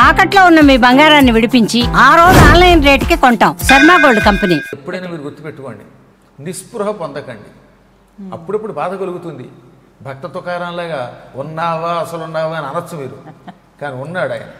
తాకట్లో ఉన్న మీ బంగారాన్ని విడిపించి ఆ రోజు ఆన్లైన్ రేటుకి కొంటాం. Sharma gold company. ఎప్పుడైనా మీరు గుర్తుపెట్టుకోండి, నిస్పృహ పొందకండి. అప్పుడప్పుడు బాధ కలుగుతుంది. భక్త తుకారంలాగా ఉన్నావా అసలు ఉన్నావా అని అనొచ్చు మీరు, కానీ ఉన్నాడు ఆయన,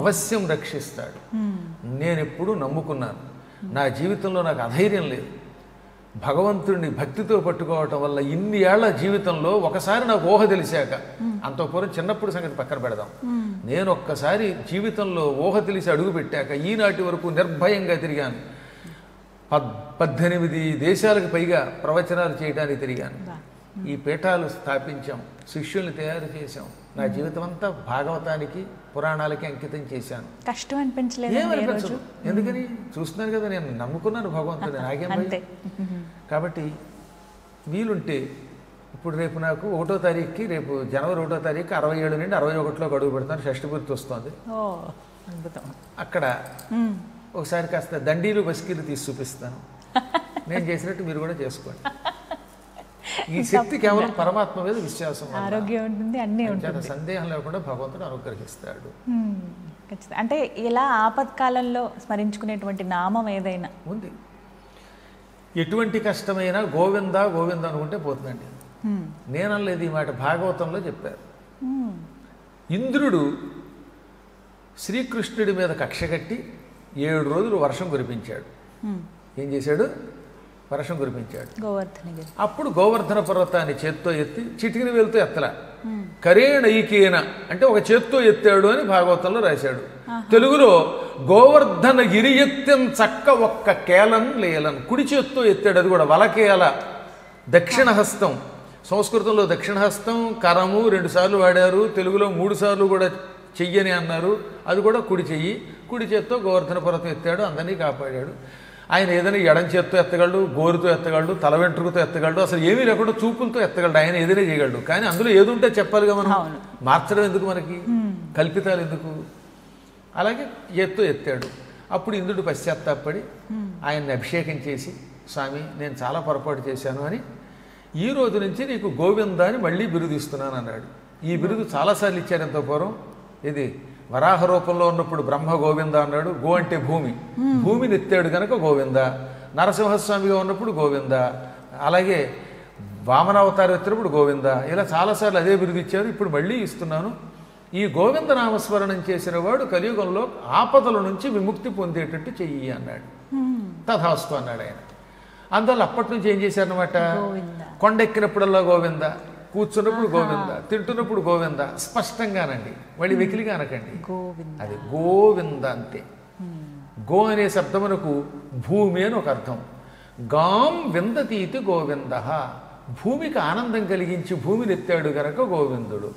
అవశ్యం రక్షిస్తాడు. నేను ఎప్పుడూ నమ్ముకున్నాను. నా జీవితంలో నాకు అధైర్యం లేదు. భగవంతుడిని భక్తితో పట్టుకోవటం వల్ల ఇన్ని ఏళ్ల జీవితంలో ఒకసారి నాకు ఊహ తెలిసాక, అంత పూర్వం చిన్నప్పుడు సంగతి పక్కన పెడదాం, నేను ఒక్కసారి జీవితంలో ఊహ తెలిసి అడుగు పెట్టాక ఈనాటి వరకు నిర్భయంగా తిరిగాను. 18 దేశాలకు పైగా ప్రవచనాలు చేయడానికి తిరిగాను. ఈ పీఠాలు స్థాపించాం, శిష్యుల్ని తయారు చేశాం. నా జీవితం అంతా భాగవతానికి పురాణాలకి అంకితం చేశాను. కష్టం అనిపించలేదు? ఏమనిపించదు. ఎందుకని చూస్తున్నాను కదా, నేను నమ్ముకున్నాను భగవంతుని, నాకేం భయం. కాబట్టి వీలుంటే ఇప్పుడు రేపు నాకు 1వ తారీఖుకి, రేపు జనవరి 1వ తారీఖు 67 నుండి 61లోకి అడుగు పెడతాను. షష్ఠి పూర్తి వస్తుంది. అక్కడ ఒకసారి కాస్త దండీలు బస్కీలు తీసి చూపిస్తాను. నేను చేసినట్టు మీరు కూడా చేసుకోండి. ఈ శక్తి కేవలం పరమాత్మ మీద విశ్వాసం, ఆరోగ్యం ఉంటుంది, అన్నీ ఉంటుంది, సందేహం లేకుండా భగవంతుడు అనుగ్రహిస్తాడు. అంటే ఇలా ఆపత్కాలంలో స్మరించుకునేటువంటి నామం ఏదైనా ఉంది. ఎటువంటి కష్టమైనా గోవింద గోవింద అనుకుంటే పోతుందండి. నేనలేదు ఈ మాట, భాగవతంలో చెప్పారు. ఇంద్రుడు శ్రీకృష్ణుడి మీద కక్ష కట్టి 7 రోజులు వర్షం కురిపించాడు. ఏం చేశాడు? వర్షం కురిపించాడు. అప్పుడు గోవర్ధన పర్వతాన్ని చేత్తో ఎత్తి చిటికిన వేలుతో ఎత్తల, కరేణైకేన అంటే ఒక చేత్తో ఎత్తాడు అని భాగవతంలో రాశాడు. తెలుగులో గోవర్ధన గిరి ఎత్తం చక్క ఒక్క కేలన్ లేలన్, కుడి చేత్తో ఎత్తాడు. అది కూడా వలకేల, దక్షిణ హస్తం. సంస్కృతంలో దక్షిణ హస్తం కరము 2 సార్లు వాడారు, తెలుగులో 3 సార్లు కూడా చెయ్యని అన్నారు. అది కూడా కుడి చెయ్యి. కుడి చేత్తో గోవర్ధన పర్వతం ఎత్తాడు, అందరినీ కాపాడాడు. ఆయన ఏదైనా ఎడం చేత్తో ఎత్తగలడు, గోరుతో ఎత్తగలడు, తల వెంట్రుకతో ఎత్తగలడు, అసలు ఏమీ లేకుండా చూపులతో ఎత్తగలడు. ఆయన ఏదైనా చేయగలడు. కానీ అందులో ఏది ఉంటే చెప్పాలిగా మనం, మార్చడం ఎందుకు మనకి, కల్పితాలు ఎందుకు. అలాగే ఎత్తో ఎత్తాడు. అప్పుడు ఇంద్రుడు పశ్చాత్తాపడి ఆయన్ని అభిషేకం చేసి, స్వామి నేను చాలా పొరపాటు చేశాను అని, ఈ రోజు నుంచి నీకు గోవింద అని మళ్ళీ బిరుదిస్తున్నాను అన్నాడు. ఈ బిరుదు చాలాసార్లు ఇచ్చారు ఎంతో పూర్వం. ఇది వరాహ రూపంలో ఉన్నప్పుడు బ్రహ్మ గోవింద అన్నాడు. గో అంటే భూమి, భూమిని ఎత్తాడు కనుక గోవింద. నరసింహస్వామిగా ఉన్నప్పుడు గోవింద, అలాగే వామనావతారం ఎత్తినప్పుడు గోవింద. ఇలా చాలాసార్లు అదే బిరుదు ఇచ్చారు. ఇప్పుడు మళ్ళీ ఇస్తున్నాను. ఈ గోవింద నామస్మరణం చేసిన వాడు కలియుగంలో ఆపదల నుంచి విముక్తి పొందేటట్టు చెయ్యి అన్నాడు. తథాస్తు అన్నాడు ఆయన. అందువల్ల అప్పటి నుంచి ఏం చేశారనమాట, కొండెక్కినప్పుడల్లా గోవింద, కూర్చున్నప్పుడు గోవింద, తింటున్నప్పుడు గోవింద, స్పష్టంగానండి, మళ్ళీ వెకిలిగా అనకండి. అది గోవింద అంతే. గో అనే శబ్దమునకు భూమి అని ఒక అర్థం. గాం విందతీతి గోవింద, భూమికి ఆనందం కలిగించి భూమిని ఎత్తాడు గనక గోవిందుడు.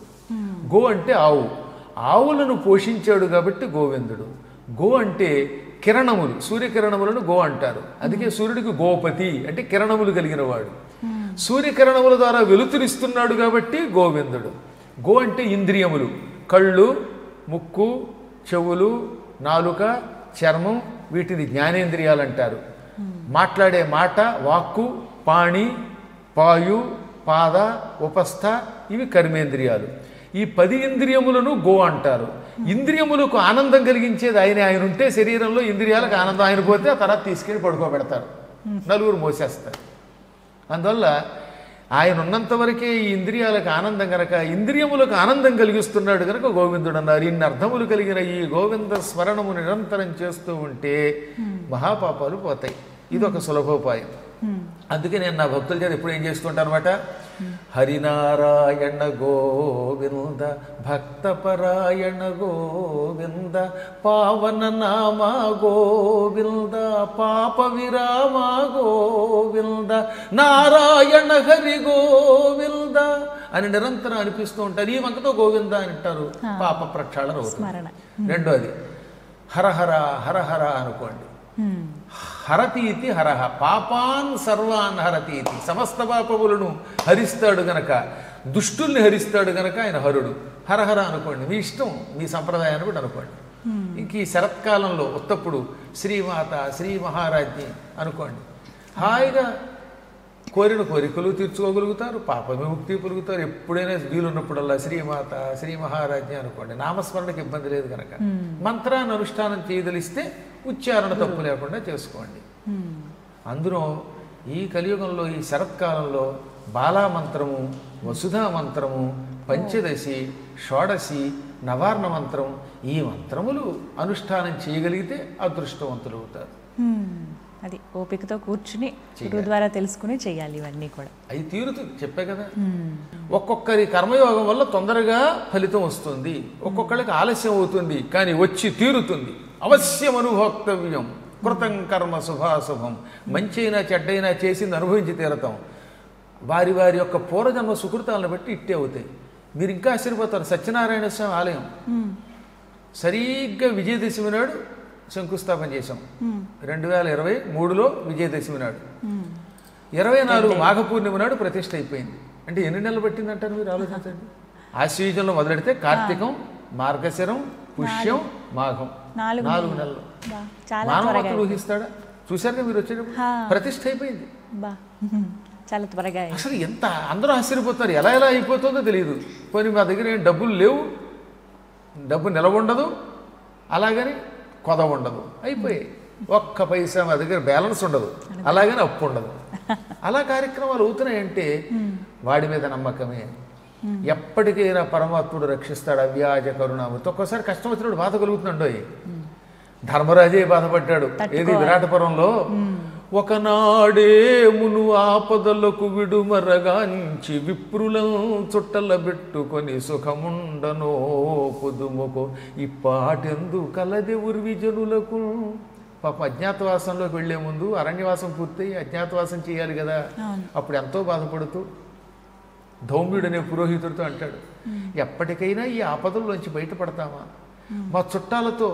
గో అంటే ఆవు, ఆవులను పోషించాడు కాబట్టి గోవిందుడు. గో అంటే కిరణములు, సూర్యకిరణములను గో అంటారు. అందుకే సూర్యుడికి గోపతి అంటే కిరణములు కలిగిన వాడు. సూర్యకిరణముల ద్వారా వెలుతురిస్తున్నాడు కాబట్టి గోవిందుడు. గో అంటే ఇంద్రియములు, కళ్ళు, ముక్కు, చెవులు, నాలుక, చర్మం, వీటిని జ్ఞానేంద్రియాలు అంటారు. మాట్లాడే మాట వాక్కు, పాణి, పాయు, పాద, ఉపస్థ, ఇవి కర్మేంద్రియాలు. ఈ 10 ఇంద్రియములను గో అంటారు. ఇంద్రియములకు ఆనందం కలిగించేది ఆయన ఉంటే శరీరంలో ఇంద్రియాలకు ఆనందం, ఆయన పోతే ఆ తర్వాత తీసుకెళ్ళి పడుకోబెడతారు, నలుగురు మోసేస్తారు. అందువల్ల ఆయన ఉన్నంత వరకే ఈ ఇంద్రియాలకు ఆనందం కనుక, ఇంద్రియములకు ఆనందం కలిగిస్తున్నాడు కనుక గోవిందుడు అన్నారు. ఇన్ని అర్థములు కలిగిన ఈ గోవింద స్మరణము నిరంతరం చేస్తూ ఉంటే మహాపాపాలు పోతాయి. ఇది ఒక సులభోపాయం. అందుకే నేను నా భక్తుల చేత ఎప్పుడు ఏం చేస్తుంటాను అనమాట, హరినారాయణ గోవింద భక్తపరాయణ గోవింద పావన నామ గోవింద పాప విరామ గోవింద నారాయణ హరి గోవింద అని నిరంతరం అనిపిస్తూ ఉంటారు. ఈ వంకతో గోవింద అని అంటారు, పాప ప్రక్షాళన అవుతుంది. రెండోది హరహర హరహర అనుకోండి. హరతీతి హరహ, పాపాన్ సర్వాన్ హరతీతి, సమస్త పాపములను హరిస్తాడు గనక, దుష్టుల్ని హరిస్తాడు గనక ఆయన హరుడు. హరహర అనుకోండి, మీ ఇష్టం, మీ సంప్రదాయాన్ని కూడా అనుకోండి. ఇంక ఈ శరత్కాలంలో ఉత్తప్పుడు శ్రీమాత శ్రీ మహారాజ్ని అనుకోండి. హాయిగా కోరిన కోరికలు తీర్చుకోగలుగుతారు, పాప విముక్తి పొలుగుతారు. ఎప్పుడైనా వీలున్నప్పుడల్లా శ్రీమాత శ్రీ మహారాజ్ఞ అనుకోండి, నామస్మరణకి ఇబ్బంది లేదు కనుక. మంత్రాన్ని అనుష్ఠానం చేయదలిస్తే ఉచ్చారణ తప్పు లేకుండా చేసుకోండి. అందులో ఈ కలియుగంలో ఈ శరత్కాలంలో బాలా మంత్రము, వసుధా మంత్రము, పంచదశి, షోడశి, నవార్ణ మంత్రం, ఈ మంత్రములు అనుష్ఠానం చేయగలిగితే అదృష్టవంతులు అవుతారు. అది ఓపికతో కూర్చుని గురువు ద్వారా తెలుసుకుని చేయాలి ఇవన్నీ కూడా. అవి తీరుతుంది, చెప్పే కదా. ఒక్కొక్కరి కర్మయోగం వల్ల తొందరగా ఫలితం వస్తుంది, ఒక్కొక్కరికి ఆలస్యం అవుతుంది, కానీ వచ్చి తీరుతుంది. అవశ్యం అనుభోక్తవ్యం కృతం కర్మ శుభాశుభం. మంచి అయినా చెడ్డైనా చేసింది అనుభవించి తీరతాం. వారి వారి యొక్క పూర్వజన్మ సుకృతాలను బట్టి ఇట్టే అవుతాయి. మీరు ఇంకా ఆశ్చర్యపోతారు. సత్యనారాయణ స్వామి ఆలయం సరిగ్గా విజయదశమి నాడు శంకుస్థాపన చేశాం. 2023లో విజయదశమి నాడు. 24 మాఘ పూర్ణిమ నాడు ప్రతిష్ఠ అయిపోయింది. అంటే ఎన్ని నెలలు పట్టిందంటారు మీరు ఆలోచించండి. ఆశ్వయుజంలో మొదలెడితే కార్తీకం, మార్గశిరం, పుష్యం, మాఘం, 4 నెలలు. మానవతలు ఊహిస్తాడా? చూశారుగా మీరు వచ్చేటప్పుడు ప్రతిష్ఠ అయిపోయింది. చాలా త్వరగా అసలు ఎంత అందరూ ఆశ్చర్యపోతారు, ఎలా ఎలా అయిపోతుందో తెలియదు. పోనీ మా దగ్గర ఏం డబ్బులు లేవు, డబ్బు నిలవ ఉండదు, అలాగని కొద ఉండదు, అయిపోయాయి. ఒక్క పైసా మా దగ్గర బ్యాలెన్స్ ఉండదు, అలాగని అప్పు ఉండదు. అలా కార్యక్రమాలు అవుతున్నాయంటే వాడి మీద నమ్మకమే. ఎప్పటికైనా పరమాత్ముడు రక్షిస్తాడు అవ్యాజ కరుణామూర్తి. ఒక్కోసారి కష్టం వచ్చినప్పుడు బాధ కలుగుతుండో. ధర్మరాజే బాధపడ్డాడు. ఏది విరాటపురంలో, ఒకనాడే మును ఆపదలకు విడుమరగాంచి విప్రులం చుట్టల పెట్టుకొని సుఖముండనో పొదుముకో ఇప్పాటెందు కలది ఉర్విజనులకు. పాప అజ్ఞాతవాసంలోకి వెళ్లే ముందు అరణ్యవాసం పూర్తయి అజ్ఞాతవాసం చేయాలి కదా, అప్పుడు ఎంతో బాధపడుతూ ధౌమ్యుడు అనే పురోహితుడితో అంటాడు, ఎప్పటికైనా ఈ ఆపదల్లోంచి బయటపడతామా? మా చుట్టాలతో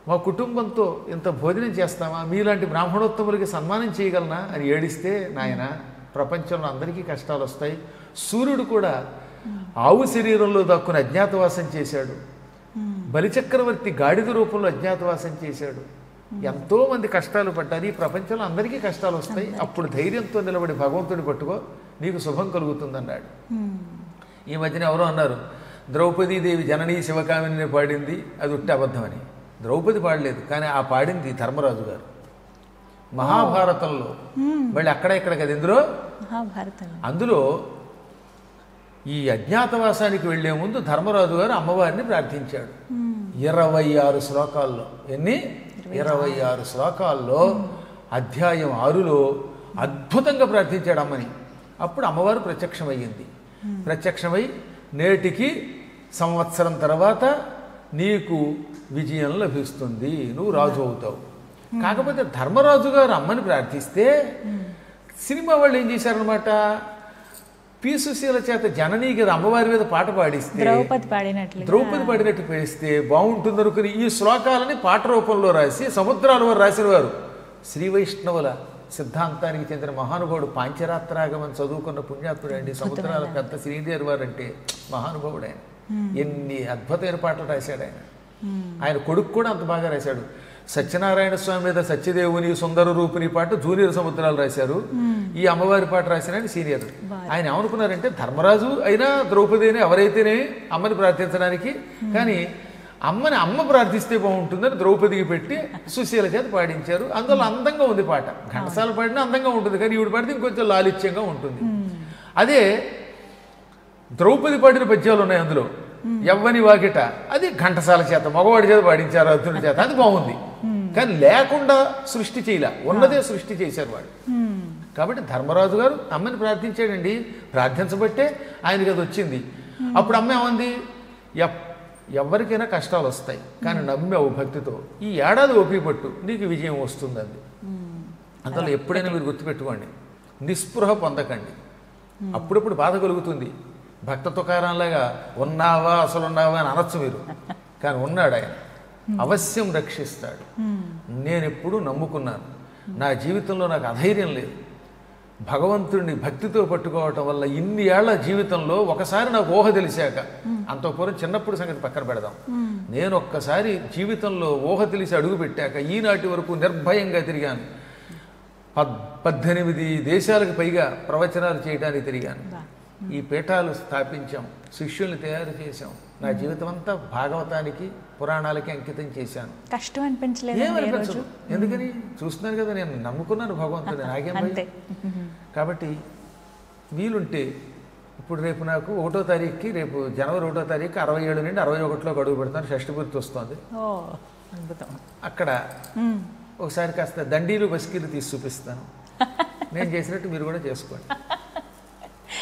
మా కుటుంబంతో ఇంత భోజనం చేస్తామా? మీలాంటి బ్రాహ్మణోత్తములకి సన్మానం చేయగలనా అని ఏడిస్తే, నాయన ప్రపంచంలో అందరికీ కష్టాలు వస్తాయి. సూర్యుడు కూడా ఆవు శరీరంలో దక్కుని అజ్ఞాతవాసం చేశాడు. బలిచక్రవర్తి గాడిద రూపంలో అజ్ఞాతవాసం చేశాడు. ఎంతో మంది కష్టాలు పడ్డారు. ఈ ప్రపంచంలో అందరికీ కష్టాలు వస్తాయి. అప్పుడు ధైర్యంతో నిలబడి భగవంతుడిని పట్టుకో, నీకు శుభం కలుగుతుందన్నాడు. ఈ మధ్యన ఎవరో అన్నారు, ద్రౌపదీదేవి జననీ శివకామిని పాడింది, అది ఉట్టి అబద్ధమని. ద్రౌపది పాడలేదు, కానీ ఆ పాడింది ధర్మరాజు గారు మహాభారతంలో. మళ్ళీ అక్కడ ఇక్కడ కదా, ఇందులో అందులో ఈ అజ్ఞాతవాసానికి వెళ్లే ముందు ధర్మరాజు గారు అమ్మవారిని ప్రార్థించాడు 26 శ్లోకాల్లో. ఎన్ని? 26 శ్లోకాల్లో అధ్యాయం 6లో అద్భుతంగా ప్రార్థించాడు అమ్మని. అప్పుడు అమ్మవారు ప్రత్యక్షమయ్యింది. ప్రత్యక్షమై, నేటికి సంవత్సరం తర్వాత నీకు విజయం లభిస్తుంది, నువ్వు రాజు అవుతావు. కాకపోతే ధర్మరాజు గారు అమ్మని ప్రార్థిస్తే సినిమా వాళ్ళు ఏం చేశారనమాట, పీసుశీల చేత జననీ కదా అమ్మవారి మీద పాట పాడిస్తే ద్రౌపది పాడినట్టు పేస్తే బాగుంటుంది అనుకుని ఈ శ్లోకాలని పాట రూపంలో రాసి సముద్రాల వారు రాసిన వారు శ్రీ వైష్ణవుల సిద్ధాంతానికి చెందిన మహానుభావుడు. పాంచరాత్రాగమని చదువుకున్న పుణ్యాత్ముడు అండి. సముద్రాల పెద్ద శ్రీదేవి వారు అంటే మహానుభావుడు ఆయన. ఎన్ని అద్భుతమైన పాటలు రాశాడు ఆయన. ఆయన కొడుకు కూడా అంత బాగా రాశాడు. సత్యనారాయణ స్వామి మీద సత్యదేవుని సుందర రూపిణి పాట జూనియర్ సముద్రాలు రాశారు. ఈ అమ్మవారి పాట రాసిన సీనియర్. ఆయన ఏమనుకున్నారంటే, ధర్మరాజు అయినా ద్రౌపది అయినా ఎవరైతేనే అమ్మని ప్రార్థించడానికి, కానీ అమ్మ ప్రార్థిస్తే బాగుంటుందని ద్రౌపదికి పెట్టి సుశీల చేత పాడించారు. అందులో అందంగా ఉంది పాట. ఘంటసాల పాడినా అందంగా ఉంటుంది, కానీ ఈవిడ పాడితే ఇంకొంచెం లాలిత్యంగా ఉంటుంది. అదే ద్రౌపది పాడిన పద్యాలు ఉన్నాయి అందులో, యవ్వని వాకిట, అది ఘంటసాల చేత మగవాడి చేత పాడించారు, అర్జునుడి చేత, అది బాగుంది. కానీ లేకుండా సృష్టి చేయలే, ఉన్నదే సృష్టి చేశారు వాడు. కాబట్టి ధర్మరాజు గారు అమ్మని ప్రార్థించాడండి. ప్రార్థించబట్టే ఆయనకి అది వచ్చింది. అప్పుడు అమ్మ ఏమంది, ఎవరికైనా కష్టాలు వస్తాయి, కానీ నమ్మావు భక్తితో, ఈ ఏడాది ఓపిక పట్టు, నీకు విజయం వస్తుంది అంది. అందులో ఎప్పుడైనా మీరు గుర్తుపెట్టుకోండి, నిస్పృహ పొందకండి. అప్పుడప్పుడు బాధ కలుగుతుంది. భక్త తుకారంలాగా ఉన్నావా అసలు ఉన్నావా అని అనొచ్చు మీరు, కానీ ఉన్నాడు ఆయన, అవశ్యం రక్షిస్తాడు. నేను ఎప్పుడూ నమ్ముకున్నాను. నా జీవితంలో నాకు అధైర్యం లేదు. భగవంతుడిని భక్తితో పట్టుకోవటం వల్ల ఇన్ని ఏళ్ల జీవితంలో ఒకసారి నాకు ఊహ తెలిసాక, అంతఃపురం చిన్నప్పుడు సంగతి పక్కన పెడదాం, నేను ఒక్కసారి జీవితంలో ఊహ తెలిసి అడుగు పెట్టాక ఈనాటి వరకు నిర్భయంగా తిరిగాను. 18 దేశాలకు పైగా ప్రవచనాలు చేయడానికి తిరిగాను. ఈ పీఠాలు స్థాపించాం, శిష్యుల్ని తయారు చేశాం. నా జీవితం అంతా భాగవతానికి పురాణాలకి అంకితం చేశాను. కష్టం అనిపించలేదు? ఏమనిపించదు. ఎందుకని చూస్తున్నాను కదా, నేను నమ్ముకున్నాను భగవంతుని, నాకేం భయం. కాబట్టి వీలుంటే ఇప్పుడు రేపు నాకు 1వ తారీఖుకి, రేపు జనవరి 1వ తారీఖు 67 నుండి 61లోకి అడుగు పెడతాను. షష్ఠి పూర్తి వస్తుంది. అక్కడ ఒకసారి కాస్త దండీలు బస్కీలు తీసి చూపిస్తాను. నేను చేసినట్టు మీరు కూడా చేసుకోండి.